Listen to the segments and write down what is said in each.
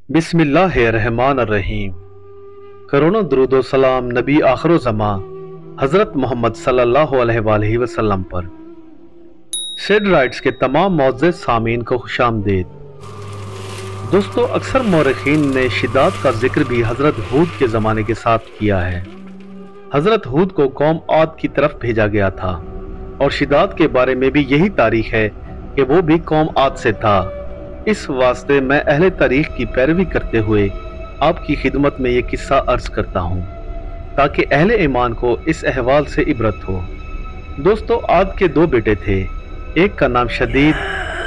बिस्मिल्लाहिर्रहमानिर्रहीम। करोड़ों दरूद व सलाम नबी आखिर ज़मां हज़रत मोहम्मद सल्लल्लाहु अलैहि वसल्लम पर। सेड राइट्स के तमाम मोअज़्ज़ज़ सामीन को खुशामदीद। दोस्तों, अक्सर मौरखीन ने शिद्दत का जिक्र भी हज़रत हूद के ज़माने के साथ किया है। हज़रत हूद को कौम आद की तरफ भेजा गया था और शिद्दत के बारे में भी यही तारीख है कि वो भी कौम आद से था। इस वास्ते मैं अहले तारीख की पैरवी करते हुए आपकी खिदमत में ये किस्सा अर्ज करता हूँ ताकि अहले ईमान को इस अहवाल से इबरत हो। दोस्तों, आद के दो बेटे थे, एक का नाम शदीद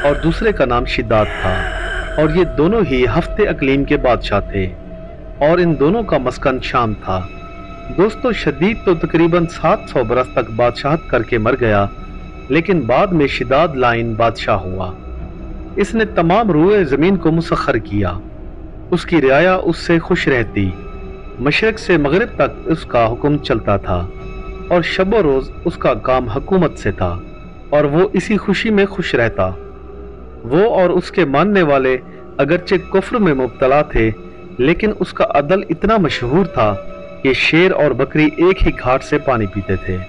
और दूसरे का नाम शिद्दत था, और ये दोनों ही हफ्ते अकलीम के बादशाह थे और इन दोनों का मस्कन शाम था। दोस्तों, शदीद तो तकरीबन 700 बरस तक बादशाहत करके मर गया, लेकिन बाद में शिद्दत लाइन बादशाह हुआ। इसने तमाम रूए ज़मीन को मुसख्खर किया। उसकी रियाया उससे खुश रहती। मशरक से मगरिब तक उसका हुक्म चलता था और शब रोज़ उसका काम हुकूमत से था और वो इसी खुशी में खुश रहता। वो और उसके मानने वाले अगरचे कुफ्र में मुब्तला थे, लेकिन उसका अदल इतना मशहूर था कि शेर और बकरी एक ही घाट से पानी पीते थे।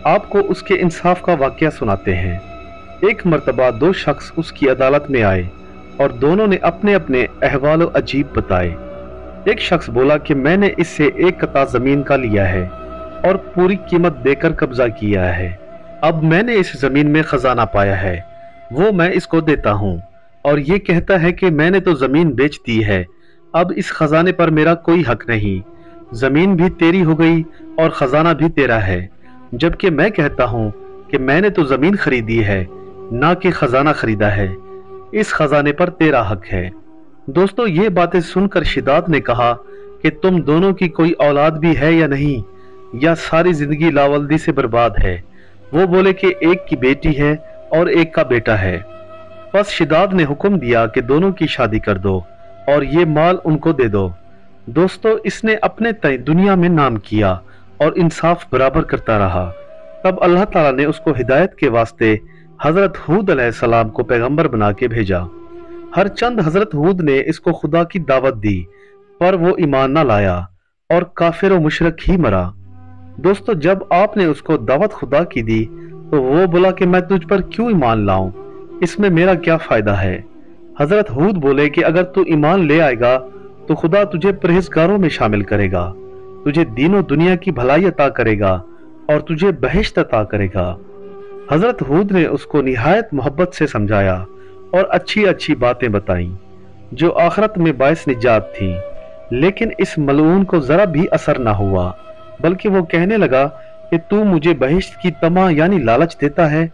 आपको उसके इंसाफ का वाक़या सुनाते हैं। एक मर्तबा दो शख्स उसकी अदालत में आए और दोनों ने अपने अपने अहवाल अजीब बताए। एक शख्स बोला कि मैंने इससे एक कता जमीन का लिया है और पूरी कीमत देकर कब्जा किया है। अब मैंने इस जमीन में खजाना पाया है, वो मैं इसको देता हूँ, और ये कहता है कि मैंने तो जमीन बेच दी है, अब इस खजाने पर मेरा कोई हक नहीं। जमीन भी तेरी हो गई और खजाना भी तेरा है, जबकि मैं कहता हूँ कि मैंने तो जमीन खरीदी है, ना कि खजाना खरीदा है। इस खजाने पर तेरा हक है। दोस्तों, ये बातें सुनकर शिद्दत ने कहा कि तुम दोनों की कोई औलाद भी है या नहीं, या सारी जिंदगी लावल्दी से बर्बाद है। वो बोले कि एक की बेटी है और एक का बेटा है। बस शिद्दत ने हुक्म दिया कि दोनों की शादी कर दो और ये माल उनको दे दो। दोस्तों, इसने अपने तय दुनिया में नाम किया और इंसाफ बराबर करता रहा। तब अल्लाह ताला ने उसको हिदायत के वास्ते हजरत हूद अलैहिस्सलाम को पैगंबर बना के भेजा। हर चंद हजरत हूद ने इसको खुदा की दावत दी, पर वो ईमान ना लाया और काफिर व मुशरक ही मरा। दोस्तों, जब आपने उसको दावत खुदा की दी तो वो बोला कि मैं तुझ पर क्यों ईमान लाऊं, इसमें मेरा क्या फायदा है। हजरत हूद बोले कि अगर तू ईमान ले आएगा तो खुदा तुझे परहेजगारों में शामिल करेगा, तुझे दीनों दुनिया की भलाई अता करेगा और तुझे बहिश्त अता करेगा। हजरत हूद ने उसको निहायत मोहब्बत से समझाया और अच्छी अच्छी बातें बताईं जो आखिरत में बाइस निजात थी, लेकिन इस मलऊन को जरा भी असर ना हुआ, बल्कि वो कहने लगा कि तू मुझे बहिश्त की तमा यानी लालच देता है,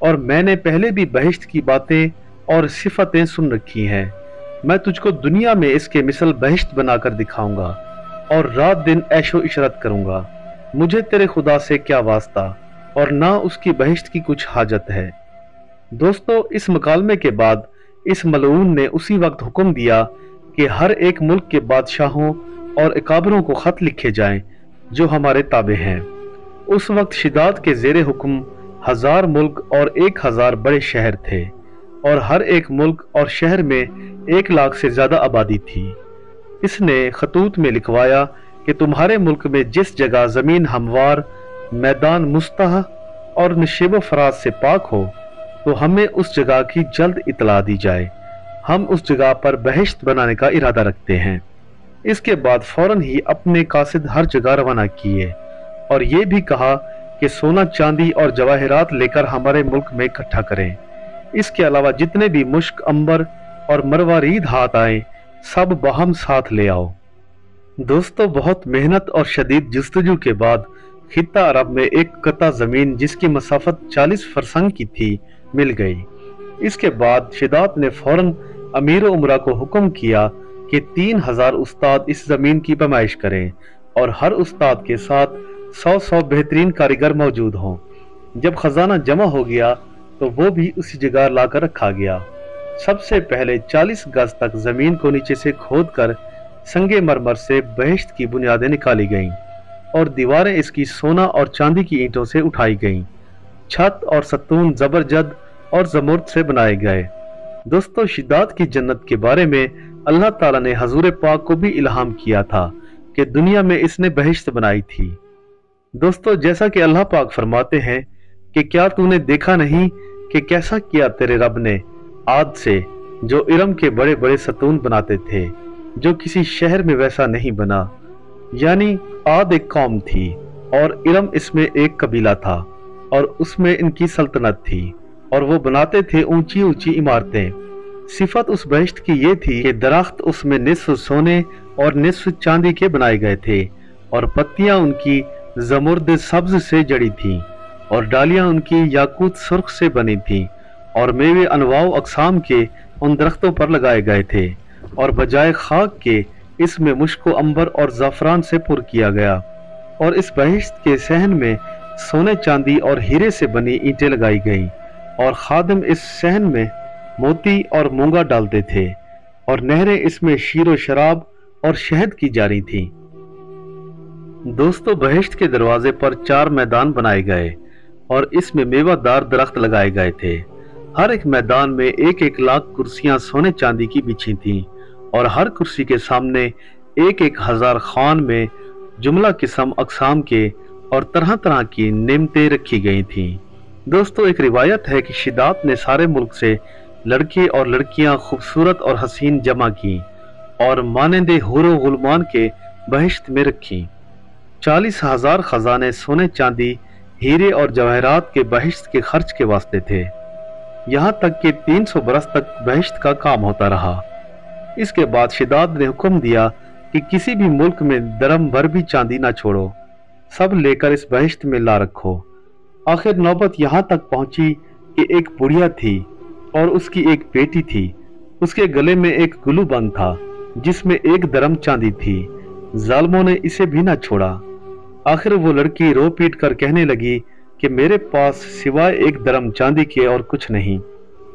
और मैंने पहले भी बहिश्त की बातें और सिफतें सुन रखी हैं। मैं तुझको दुनिया में इसके मिसल बहिश्त बनाकर दिखाऊंगा और रात दिन ऐशो इशरत करूंगा। मुझे तेरे खुदा से क्या वास्ता और ना उसकी बहिश्त की कुछ हाजत है। दोस्तों, इस मुकालमे के बाद इस मलऊन ने उसी वक्त हुक्म दिया कि हर एक मुल्क के बादशाहों और अकाबरों को खत लिखे जाएं जो हमारे ताबे हैं। उस वक्त शिद्दत के जेरे हुक्म 1000 मुल्क और 1000 बड़े शहर थे, और हर एक मुल्क और शहर में 1 लाख से ज्यादा आबादी थी। इसने खतूत में लिखवाया कि तुम्हारे मुल्क में जिस जगह जमीन हमवार, मैदान मुस्तह और नशेब फराज से पाक हो, तो हमें उस जगह की जल्द इतला दी जाए। हम उस जगह पर बहिश्त बनाने का इरादा रखते हैं। इसके बाद फौरन ही अपने कासिद हर जगह रवाना किए और ये भी कहा कि सोना चांदी और जवाहरात लेकर हमारे मुल्क में इकट्ठा करें। इसके अलावा जितने भी मुश्क, अंबर और मरवारीद हाथ आए, सब बहम साथ ले आओ। दोस्तों, बहुत मेहनत और शदीद जस्तजू के बाद खित्ता अरब में एक कता जमीन जिसकी मसाफत 40 फरसंग की थी मिल गई। इसके बाद शिद्दत ने फौरन अमीर उमरा को हुक्म किया कि 3000 उस्ताद इस जमीन की पैमाइश करें और हर उस्ताद के साथ 100 बेहतरीन कारीगर मौजूद हों। जब खजाना जमा हो गया तो वो भी उसी जगह लाकर रखा गया। सबसे पहले 40 गज तक जमीन को नीचे से खोदकर संगे मरमर से बहिश्त की बुनियादें निकाली गईं और दीवारें इसकी सोना और चांदी की ईंटों से उठाई गईं। छत और सतून जबरजद और जमुर्द से बनाए गए। दोस्तों, शिद्दत की जन्नत के बारे में अल्लाह ताला ने हजूर पाक को भी इल्हाम किया था कि दुनिया में इसने बहिश्त बनाई थी। दोस्तों, जैसा कि अल्लाह पाक फरमाते हैं कि क्या तूने देखा नहीं कि कैसा किया तेरे रब ने आद से, जो इरम के बड़े बड़े सतून बनाते थे, जो किसी शहर में वैसा नहीं बना। यानी आद एक कौम थी और इरम इसमें एक कबीला था और उसमें इनकी सल्तनत थी और वो बनाते थे ऊंची ऊंची इमारतें। सिफत उस बहिश्त की ये थी कि दरख्त उसमें निस्फ सोने और निस्फ चांदी के बनाए गए थे और पत्तियां उनकी जमुर्द सब्ज से जड़ी थीं और डालियां उनकी याकूत सुर्ख से बनी थीं और मेवे अनवाउ अकसाम के उन दरख्तों पर लगाए गए थे और बजाय खाक के इसमें मुश्को अंबर और ज़ाफ़रान से पुर किया गया और इस बहिश्त के सहन में सोने चांदी और हीरे से बनी ईंटें लगाई गईं और खादिम इस सहन में मोती और मूंगा डालते थे और नहरें इसमें शीरो शराब और शहद की जारी थीं। दोस्तों, बहिश्त के दरवाजे पर 4 मैदान बनाए गए और इसमें मेवादार दरख्त लगाए गए थे। हर एक मैदान में 1-1 लाख कुर्सियां सोने चांदी की बिछी थीं और हर कुर्सी के सामने 1-1 हजार खान में जुमला किस्म अकसाम के और तरह तरह की नेमतें रखी गई थीं। दोस्तों, एक रिवायत है कि शिदात ने सारे मुल्क से लड़के और लड़कियां खूबसूरत और हसीन जमा की और मानंदे हुरो गुलमान के बहिश्त में रखी। 40,000 खजाने सोने चांदी हीरे और जवाहरात के बहिश्त के खर्च के वास्ते थे। यहाँ तक कि 300 बरस तक बहिश्त का काम होता रहा। इसके बाद शिदात ने हुक्म दिया कि किसी भी मुल्क में दरम भर भी चांदी ना छोड़ो, सब लेकर इस बहिश्त में ला रखो। आखिर नौबत यहाँ तक पहुंची कि एक बुढ़िया थी और उसकी एक बेटी थी। उसके गले में एक गुलू बंद था जिसमें 1 दरम चांदी थी। जालिमों ने इसे भी ना छोड़ा। आखिर वो लड़की रो पीट कर कहने लगी कि मेरे पास सिवाय 1 दरम चांदी के और कुछ नहीं,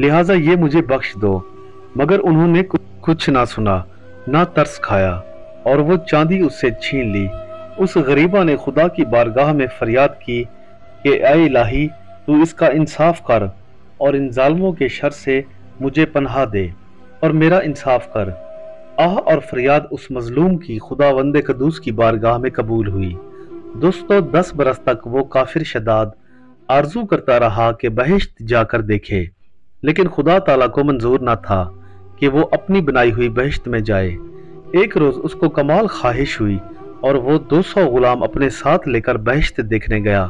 लिहाजा ये मुझे बख्श दो। मगर उन्होंने कुछ ना सुना, ना तरस खाया और वो चांदी उससे छीन ली। उस गरीबा ने खुदा की बारगाह में फरियाद की कि ऐ इलाही, तू इसका इंसाफ कर और इन जालिमों के शर से मुझे पनाह दे और मेरा इंसाफ कर। आह और फरियाद उस मजलूम की खुदावंदे कदूस की बारगाह में कबूल हुई। दोस्तों, 10 बरस तक वो काफिर शदाद आरजू करता रहा कि बहिश्त जाकर देखे, लेकिन खुदा ताला को मंजूर न था कि वो अपनी बनाई हुई बहिश्त में जाए। एक रोज उसको कमाल ख्वाहिश हुई और वो 200 गुलाम अपने साथ लेकर बहिश्त देखने गया।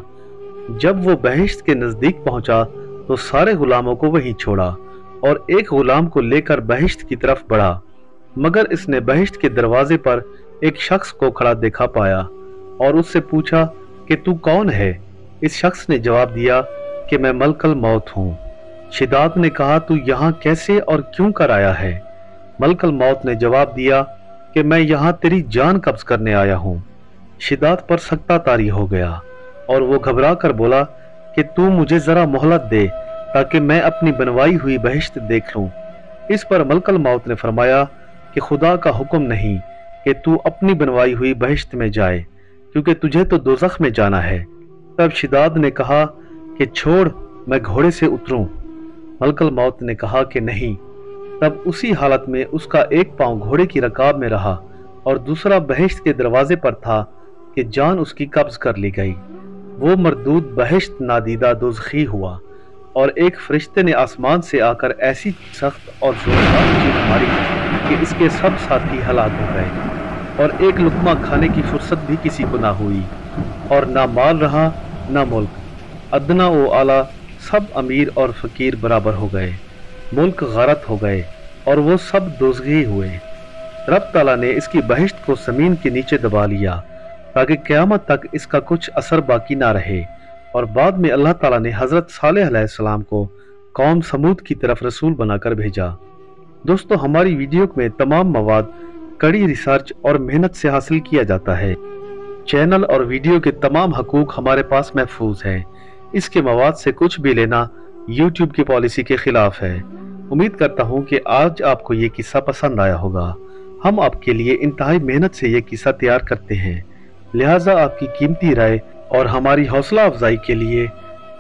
जब वो बहिश्त के नजदीक पहुंचा तो सारे गुलामों को वहीं छोड़ा और एक गुलाम को लेकर बहिश्त की तरफ बढ़ा, मगर इसने बहिश्त के दरवाजे पर एक शख्स को खड़ा देखा पाया और उससे पूछा कि तू कौन है। इस शख्स ने जवाब दिया कि मैं मलकल मौत हूँ। शिदात ने कहा, तू यहाँ कैसे और क्यों कर आया है? मलकल मौत ने जवाब दिया कि मैं यहाँ तेरी जान कब्ज करने आया हूँ। शिदात पर सख्ता तारी हो गया और वो घबरा कर बोला कि तू मुझे जरा मोहलत दे ताकि मैं अपनी बनवाई हुई बहिश्त देख लूं। इस पर मलकल मौत ने फरमाया कि खुदा का हुक्म नहीं कि तू अपनी बनवाई हुई बहिश्त में जाए, क्योंकि तुझे तो दोज़ख में जाना है। तब शिदात ने कहा कि छोड़, मैं घोड़े से उतरूं। मलकल मौत ने कहा कि नहीं। तब उसी हालत में उसका एक पांव घोड़े की रकाब में रहा और दूसरा बहिश्त के दरवाजे पर था कि जान उसकी कब्ज कर ली गई। वो मरदूद बहिश्त नादीदा दोज़खी हुआ और एक फरिश्ते ने आसमान से आकर ऐसी सख्त और जोरदार चीख मारी कि इसके सब साथी हलाक हो गए और एक लुकमा खाने की फुर्सत भी किसी को ना हुई और ना माल रहा ना मुल्क। अदना व आला सब अमीर और फकीर बराबर हो गए, मुल्क गारत हो गए और वो सब दोज़खी हुए। रब ताला ने इसकी बहिश्त को ज़मीन के नीचे दबा लिया ताकि क़यामत तक इसका कुछ असर बाकी ना रहे। और बाद में अल्लाह ताला ने हज़रत सालेह अलैहिस्सलाम को कौम समूद की तरफ रसूल बनाकर भेजा। दोस्तों, हमारी वीडियो में तमाम मवाद कड़ी रिसर्च और मेहनत से हासिल किया जाता है। चैनल और वीडियो के तमाम हकूक हमारे पास महफूज हैं। इसके मवाद से कुछ भी लेना यूट्यूब की पॉलिसी के खिलाफ है। उम्मीद करता हूँ कि आज आपको ये किस्सा पसंद आया होगा। हम आपके लिए इंतहाई मेहनत से ये किस्सा तैयार करते हैं, लिहाजा आपकी कीमती राय और हमारी हौसला अफजाई के लिए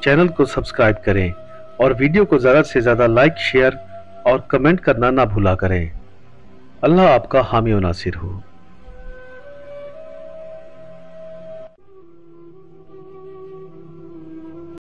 चैनल को सब्सक्राइब करें और वीडियो को ज़्यादा से ज़्यादा लाइक, शेयर और कमेंट करना ना भूला करें। اللہ آپ کا حامی و ناصر ہو۔